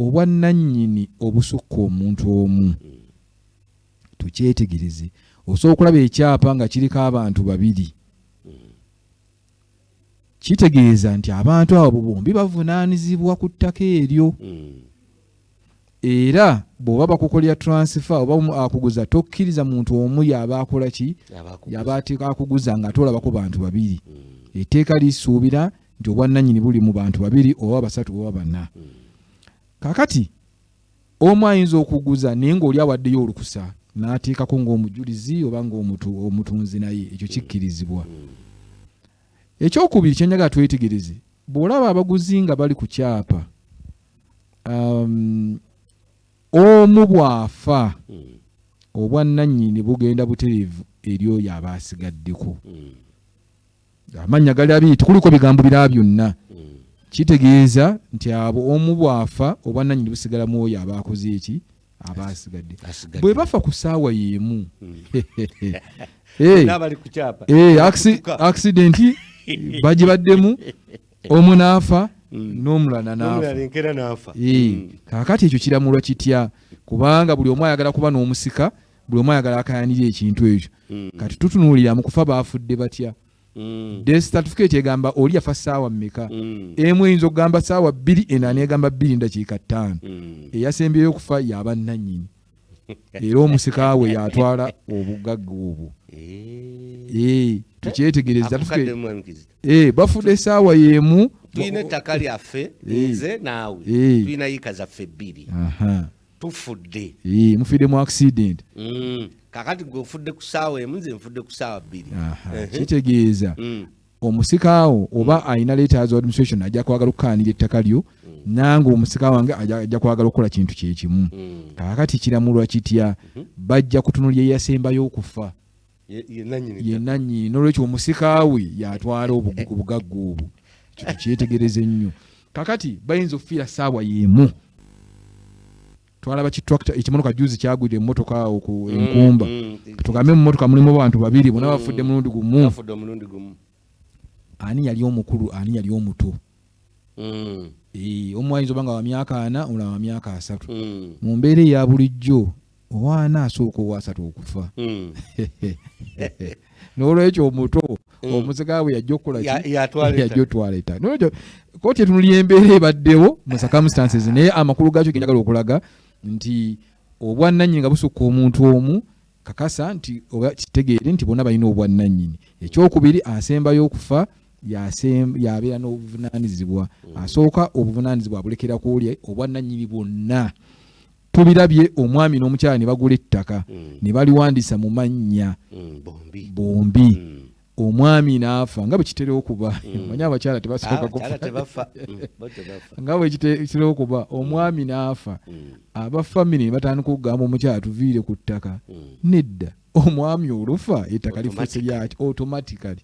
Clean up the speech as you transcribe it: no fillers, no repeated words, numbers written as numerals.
obwannannyini obusukka omuntu omu tukyetegereze. Osobola okulaba ekyapa nga kiriko abantu babiri, kitegeeza nti abantu abo bombi bavunaanizibwa ku ttaka eryo. Era bw'oba bakukolera transfer oba akuguza tokkiriza muntu omu yaba akola ki, yaba ateeka akuguza nga tolabako bantu babiri. Etteeka lisuubira nti obwannannyini buli mu bantu babiri oba basatu oba bana. Kakati omu ayinza okuguza naye ng'oli awaddeyo olukusa n'ateekako ng'omujulizi oba ng'omutunzi naye, ekyo kikkirizibwa. Ekyokubiri kye njagala twetegereze, bw'olaba abaguzi nga bali ku kyapa, omu bw'afa obwannannyini bugenda butereevu eri oyo aba asigaddeko. Amannya gali abiri tekuliko bigambo birala byonna. Kitegeeza nti abo omu bw'afa obwannannyini busigalamu oyo aba akoze eki, aba asigadde. Bwe bafa ku ssaawa y'emu accident bagibaddemu, omu n'afa n'omulala n'afa. Kaakati ekyo kiramulwa kitya? Kubanga buli omu ayagala kuba n'omusika, buli omu ayagala akayanira ekintu ekyo. Kati tutunuulira mu kufa baafudde batya. Death certificate egamba oli yafa ssaawa mmeka. Emu eyinza okugamba ssaawa 2, endala egamba 2:05. Eyasembyeyo okufa yaba nnannyini. Era omusika we yatwala obugagga obwo. Tukyetegereza bafudde essaawa y'emu. Tuyina ettaka lyaffe nze naawe, tuyina yiika zaffe 2. Tufudde. Mufidde mu accident. Kakati gofudde ku ssaawa emu, nze nfudde ku ssaawa 2. Kitegeeza omusika wo oba ayina letters of administration ajja kwagala okukaanira ettaka lyo, nange omusika wange ajja kwagala okukola kintu kye kimu. Kakati kiramulwa kitya? Bajja kutunulya yasembayo okufa ye nannyini, n'olwekyo omusika we yatwala obugagga obwo. Kyetegereze nnyo. Kakati bayinza okufiira ssaawa y'emu. Twalaba kitrakta ekimotoka juzi kyagwidde emmotoka awo ku Enkumba. Tugambe mu mmotoka mulimu abantu babiri bonna bafudde mulundi gumu. Ani yali omukulu, ani yali omuto? Omu ayinza oba nga wa myaka 4, omulala wa myaka 3. Mu mbeera eya bulijjo owaana asooka owa 3 okufa. N'olwekyo omuto omusika we yajja okukola ki? Yajja otwaleta. N'olwekyo kooti etunulira embeera ebaddewo mu circumstances, naye amakulu gaakyo genjagala okulaga nti obwannannyini nga busukka omuntu omu, kakasa nti oba kitegeere nti bonna balina obwannannyini. Ekyokubiri, asembayo okufa yabeera n'obuvunaanyizibwa. Asooka obuvunaanyizibwa abulekera ku oli, obwannannyini bwonna tubirabye. Omwami n'omukyala ne bagula ettaka ne baliwandiisa mu mannya bombi. Omwami n'afa nga bwe kitera okuba. Manya abakyala tebasooka kufa. Nga bwe kitera okuba, omwami n'afa, abafamily ne batandika okugamba omukyala tuviire ku ttaka. Nedda, omwami olufa ettaka lifuuse lyaki automatically.